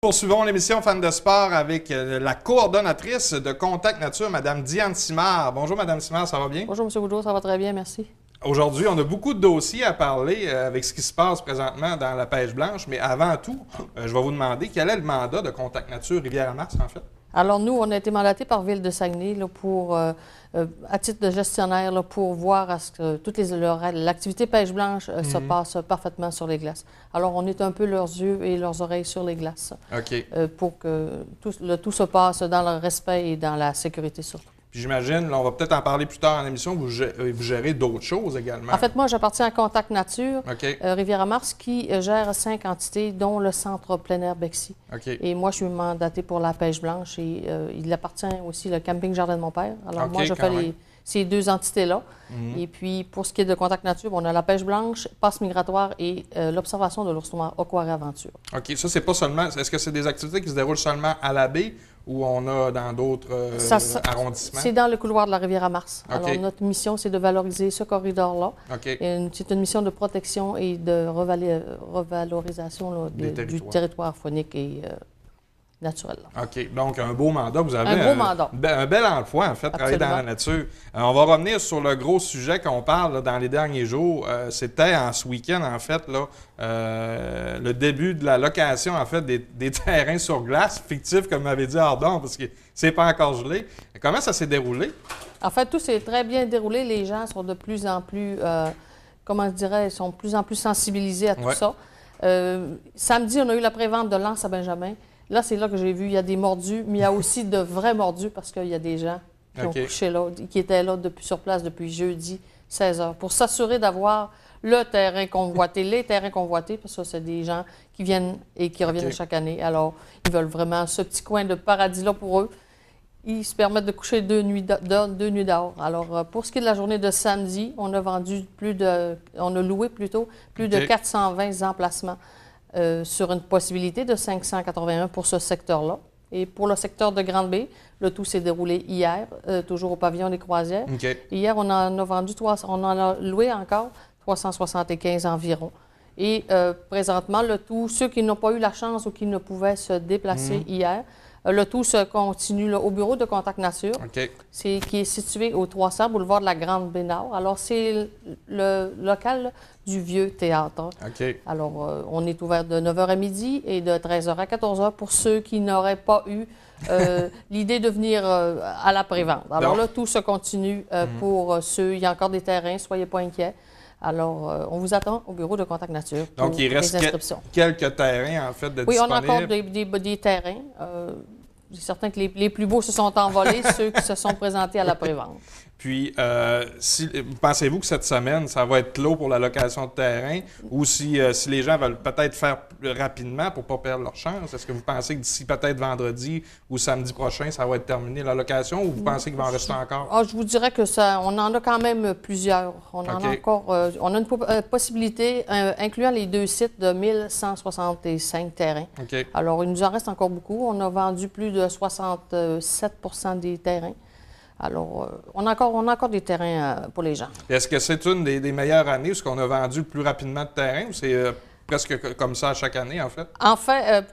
Poursuivons l'émission Fans de sport avec la coordonnatrice de Contact Nature, Mme Diane Simard. Bonjour, Mme Simard, ça va bien? Bonjour, M. Boudreau, ça va très bien, merci. Aujourd'hui, on a beaucoup de dossiers à parler avec ce qui se passe présentement dans la pêche blanche, mais avant tout, je vais vous demander quel est le mandat de Contact Nature Rivière-à-Mars, en fait? Alors, nous, on a été mandatés par Ville de Saguenay là, pour, à titre de gestionnaire là, pour voir à ce que l'activité pêche blanche se passe parfaitement sur les glaces. Alors, on est un peu leurs yeux et leurs oreilles sur les glaces pour que tout se passe dans le respect et dans la sécurité surtout. Puis j'imagine, on va peut-être en parler plus tard en émission, vous gérez d'autres choses également. En fait, moi, j'appartiens à Contact Nature, Rivière-à-Mars, qui gère 5 entités, dont le centre plein air Bexy. Et moi, je suis mandatée pour la pêche blanche et il appartient aussi le camping Jardin de mon père. Alors moi, je fais ces 2 entités-là. Et puis, pour ce qui est de Contact Nature, on a la pêche blanche, passe migratoire et l'observation de l'ours noir, Aquaria Aventure. OK. Ça, c'est pas seulement... Est-ce que c'est des activités qui se déroulent seulement à la baie ou on a dans d'autres arrondissements? C'est dans le couloir de la Rivière-à-Mars. Alors, notre mission, c'est de valoriser ce corridor-là. C'est une mission de protection et de revalorisation là, du territoire faunique et naturel. OK. Donc, un beau mandat. Vous avez un beau mandat. Un bel emploi, en fait, travailler dans la nature. On va revenir sur le gros sujet qu'on parle là, dans les derniers jours. C'était ce week-end, en fait, là, le début de la location, en fait, des terrains sur glace, fictifs, comme m'avait dit Ardon, parce que c'est pas encore gelé. Comment ça s'est déroulé? En fait, tout s'est très bien déroulé. Les gens sont de plus en plus, comment je dirais, sont de plus en plus sensibilisés à tout ça. Samedi, on a eu la prévente de l'anse à Benjamin. Là, c'est là que j'ai vu, il y a des mordus, mais il y a aussi de vrais mordus parce qu'il y a des gens qui ont couché là, qui étaient là sur place depuis jeudi, 16 h, pour s'assurer d'avoir le terrain convoité, les terrains convoités, parce que c'est des gens qui viennent et qui reviennent chaque année. Alors, ils veulent vraiment ce petit coin de paradis-là pour eux. Ils se permettent de coucher 2 nuits dehors. Alors, pour ce qui est de la journée de samedi, on a loué plutôt plus de 420 emplacements. Sur une possibilité de 581 pour ce secteur-là. Et pour le secteur de Grande-Baie, le tout s'est déroulé hier, toujours au pavillon des Croisières. Hier, on en a loué encore 375 environ. Et présentement, le tout, ceux qui n'ont pas eu la chance ou qui ne pouvaient se déplacer hier, le tout se continue là, au bureau de Contact Nature, qui est situé au 300 boulevard de la Grande-Baie Nord. Alors, c'est le local là, du vieux théâtre. Alors, on est ouvert de 9 h à midi et de 13 h à 14 h pour ceux qui n'auraient pas eu l'idée de venir à la prévente. Alors là, tout se continue pour ceux. Il y a encore des terrains, soyez pas inquiets. Alors, on vous attend au bureau de Contact Nature pour donc, il reste quelques terrains, en fait, de disponibles. Oui, on a encore des terrains. C'est certain que les plus beaux se sont envolés, ceux qui se sont présentés à la prévente. Puis, pensez-vous que cette semaine, ça va être clos pour la location de terrain ou si les gens veulent peut-être faire rapidement pour ne pas perdre leur chance? Est-ce que vous pensez que d'ici peut-être vendredi ou samedi prochain, ça va être terminé la location ou vous pensez qu'il va en rester encore? Je vous dirais que on en a quand même plusieurs. On en a encore. On a une possibilité, incluant les 2 sites, de 1165 terrains. Alors, il nous en reste encore beaucoup. On a vendu plus de 67 des terrains. Alors, on a encore des terrains pour les gens. Est-ce que c'est une des meilleures années où on a vendu le plus rapidement de terrain ou c'est presque comme ça à chaque année, en fait? En fait,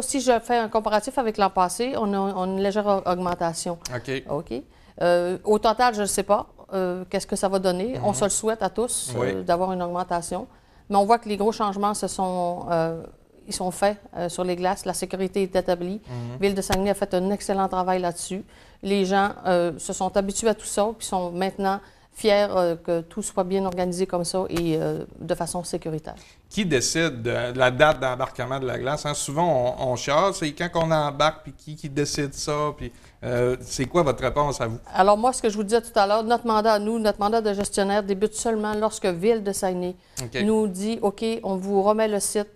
si je fais un comparatif avec l'an passé, on a une légère augmentation. Au total, je ne sais pas qu'est-ce que ça va donner. On se le souhaite à tous d'avoir une augmentation. Mais on voit que les gros changements ils sont faits sur les glaces. La sécurité est établie. Ville de Saguenay a fait un excellent travail là-dessus. Les gens se sont habitués à tout ça puis sont maintenant fiers que tout soit bien organisé comme ça et de façon sécuritaire. Qui décide de la date d'embarquement de la glace? Hein? Souvent, on chiale. C'est quand on embarque, puis qui décide ça? Puis c'est quoi votre réponse à vous? Alors moi, ce que je vous disais tout à l'heure, notre mandat de gestionnaire débute seulement lorsque Ville de Saguenay nous dit « OK, on vous remet le site.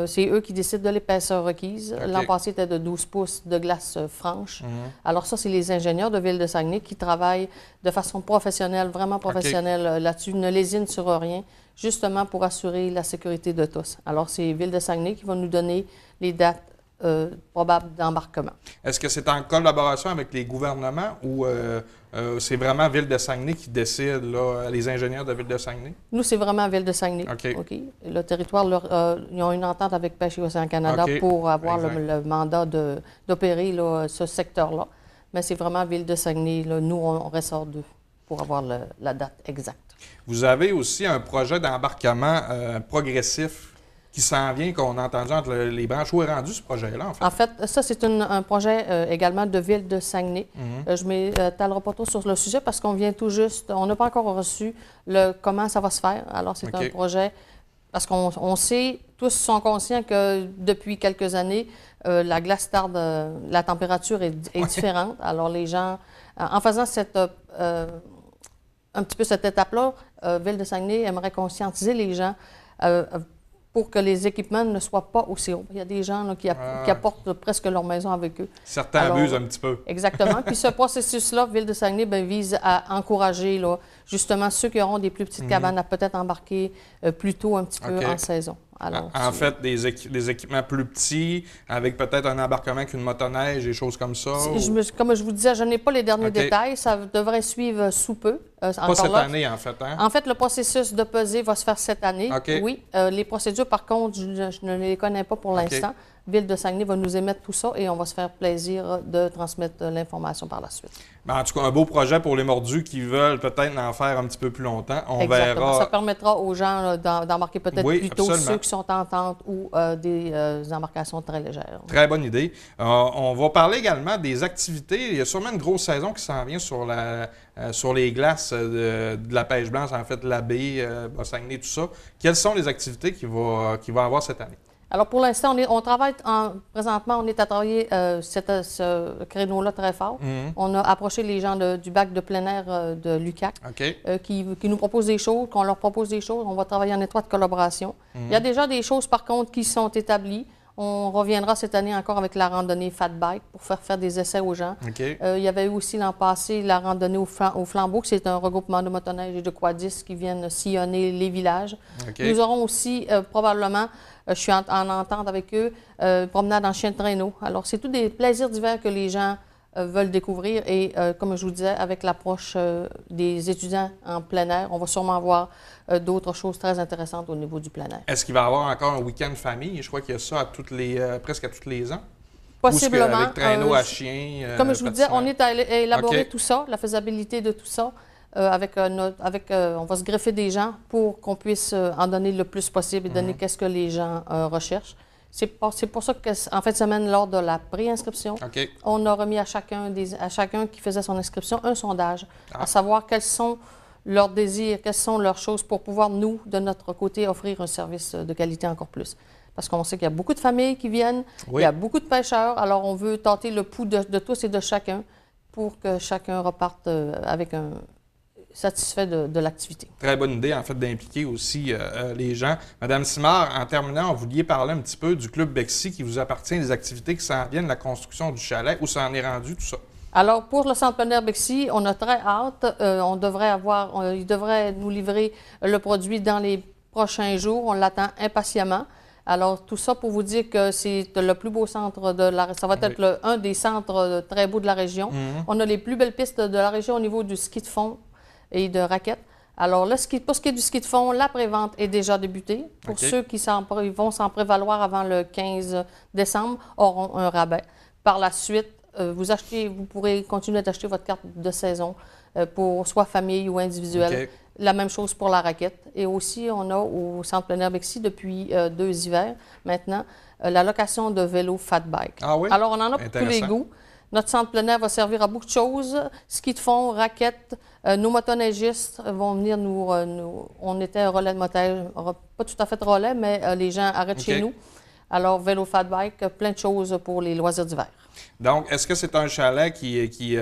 C'est eux qui décident de l'épaisseur requise. L'an passé, était de 12 pouces de glace franche. Alors ça, c'est les ingénieurs de Ville de Saguenay qui travaillent de façon professionnelle, vraiment professionnelle là-dessus, ne lésinent sur rien, justement pour assurer la sécurité de tous. Alors, c'est Ville de Saguenay qui va nous donner les dates probable d'embarquement. Est-ce que c'est en collaboration avec les gouvernements ou c'est vraiment Ville de Saguenay qui décide, là, les ingénieurs de Ville de Saguenay? Nous, c'est vraiment Ville de Saguenay. OK. Le territoire, ils ont une entente avec Pêche et Océan Canada pour avoir le mandat d'opérer ce secteur-là. Mais c'est vraiment Ville de Saguenay. Là, nous, on ressort d'eux pour avoir la date exacte. Vous avez aussi un projet d'embarquement progressif qui s'en vient, qu'on a entendu entre les branches. Où est rendu ce projet-là, en fait? En fait, ça, c'est un projet également de Ville de Saguenay. Je ne m'étalerai pas trop sur le sujet parce qu'on vient tout juste, on n'a pas encore reçu comment ça va se faire. Alors, c'est un projet, parce qu'on sait, tous sont conscients que depuis quelques années, la glace tarde, la température est différente. Alors, les gens, en faisant un petit peu cette étape-là, Ville de Saguenay aimerait conscientiser les gens pour que les équipements ne soient pas aussi hauts. Il y a des gens là, qui apportent presque leur maison avec eux. Certains abusent un petit peu. Exactement. Puis ce processus-là, Ville de Saguenay, vise à encourager là, justement ceux qui auront des plus petites cabanes à peut-être embarquer plus tôt un petit peu en saison. Alors, en fait, des équipements plus petits, avec peut-être un embarquement qu'une motoneige, des choses comme ça? Comme je vous disais, je n'ai pas les derniers détails. Ça devrait suivre sous peu. Pas cette année, en fait, hein? En fait, le processus de pesée va se faire cette année. Oui. Les procédures, par contre, je ne les connais pas pour l'instant. Ville de Saguenay va nous émettre tout ça et on va se faire plaisir de transmettre l'information par la suite. Bien, en tout cas, un beau projet pour les mordus qui veulent peut-être en faire un petit peu plus longtemps. On verra. Ça permettra aux gens d'embarquer peut-être plus tôt ceux qui sont en tente ou des embarcations très légères. Très bonne idée. On va parler également des activités. Il y a sûrement une grosse saison qui s'en vient sur les glaces de la pêche blanche, en fait, la baie, Bas-Saguenay, tout ça. Quelles sont les activités qu'il va avoir cette année? Alors, pour l'instant, on travaille, présentement, on est à travailler ce créneau-là très fort. On a approché les gens du bac de plein air de l'UQAC qui nous proposent des choses, qu'on leur propose des choses. On va travailler en étroite collaboration. Il y a déjà des choses, par contre, qui sont établies. On reviendra cette année encore avec la randonnée Fat Bike pour faire des essais aux gens. Il y avait eu aussi l'an passé la randonnée au Flambeau, c'est un regroupement de motoneiges et de quadistes qui viennent sillonner les villages. Nous aurons aussi probablement, je suis en entente avec eux, promenade en chien de traîneau. Alors, c'est tous des plaisirs d'hiver que les gens veulent découvrir et, comme je vous disais, avec l'approche des étudiants en plein air, on va sûrement avoir d'autres choses très intéressantes au niveau du plein air. Est-ce qu'il va y avoir encore un week-end famille? Je crois qu'il y a ça presque à tous les ans. Possiblement. Avec traîneau à chien. Comme je vous disais, on est à élaborer tout ça, la faisabilité de tout ça. On va se greffer des gens pour qu'on puisse en donner le plus possible et donner qu'est-ce que les gens recherchent. C'est pour ça qu'en fin de semaine, lors de la préinscription, on a remis à chacun qui faisait son inscription un sondage, à savoir quels sont leurs désirs, quelles sont leurs choses pour pouvoir, nous, de notre côté, offrir un service de qualité encore plus. Parce qu'on sait qu'il y a beaucoup de familles qui viennent, il y a beaucoup de pêcheurs, alors on veut tenter le pouls de tous et de chacun pour que chacun reparte avec satisfait de l'activité. Très bonne idée, en fait, d'impliquer aussi les gens. Madame Simard, en terminant, vous vouliez parler un petit peu du Club Bexy qui vous appartient, des activités qui s'en viennent, la construction du chalet, où ça en est rendu, tout ça? Alors, pour le Centre plein air Bexy, on a très hâte. Il devrait nous livrer le produit dans les prochains jours. On l'attend impatiemment. Alors, tout ça pour vous dire que c'est le plus beau centre de la région. Ça va être un des centres très beaux de la région. On a les plus belles pistes de la région au niveau du ski de fond et de raquettes. Alors, pour ce qui est du ski de fond, la prévente est déjà débutée. Pour ceux qui vont s'en prévaloir avant le 15 décembre, auront un rabais. Par la suite, vous pourrez continuer d'acheter votre carte de saison pour soit famille ou individuelle. La même chose pour la raquette. Et aussi, on a au Centre plein air Bexy depuis 2 hivers maintenant la location de vélos Fat Bike. Ah oui? Alors, on en a pour tous les goûts. Notre centre plein air va servir à beaucoup de choses. Ski de fond, raquettes. Nos motoneigistes vont venir on était un relais de motoneige, pas tout à fait relais, mais les gens arrêtent chez nous. Alors, vélo Fat Bike, plein de choses pour les loisirs d'hiver. Donc, est-ce que c'est un chalet qui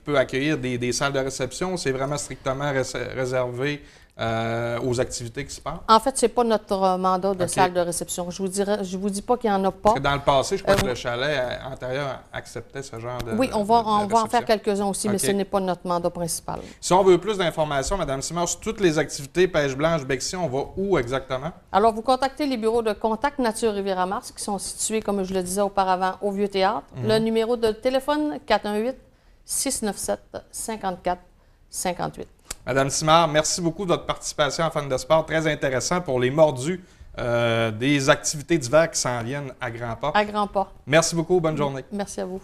peut accueillir des salles de réception ou c'est vraiment strictement réservé aux activités qui se passent? En fait, ce n'est pas notre mandat de OK. salle de réception. Je vous dis pas qu'il n'y en a pas. Parce que dans le passé, je crois que le chalet antérieur acceptait ce genre de Oui, on va en réception. faire quelques-uns aussi, mais OK. ce n'est pas notre mandat principal. Si on veut plus d'informations, Mme Simard, sur toutes les activités Pêche Blanche, Bexy, on va où exactement? Alors, vous contactez les bureaux de Contact Nature Rivière-Mars qui sont situés, comme je le disais auparavant, au Vieux-Théâtre. Le numéro de téléphone, 418-697-54-58. Madame Simard, merci beaucoup de votre participation à Fan de Sport. Très intéressant pour les mordus des activités d'hiver qui s'en viennent à grands pas. À grands pas. Merci beaucoup. Bonne journée. Merci à vous.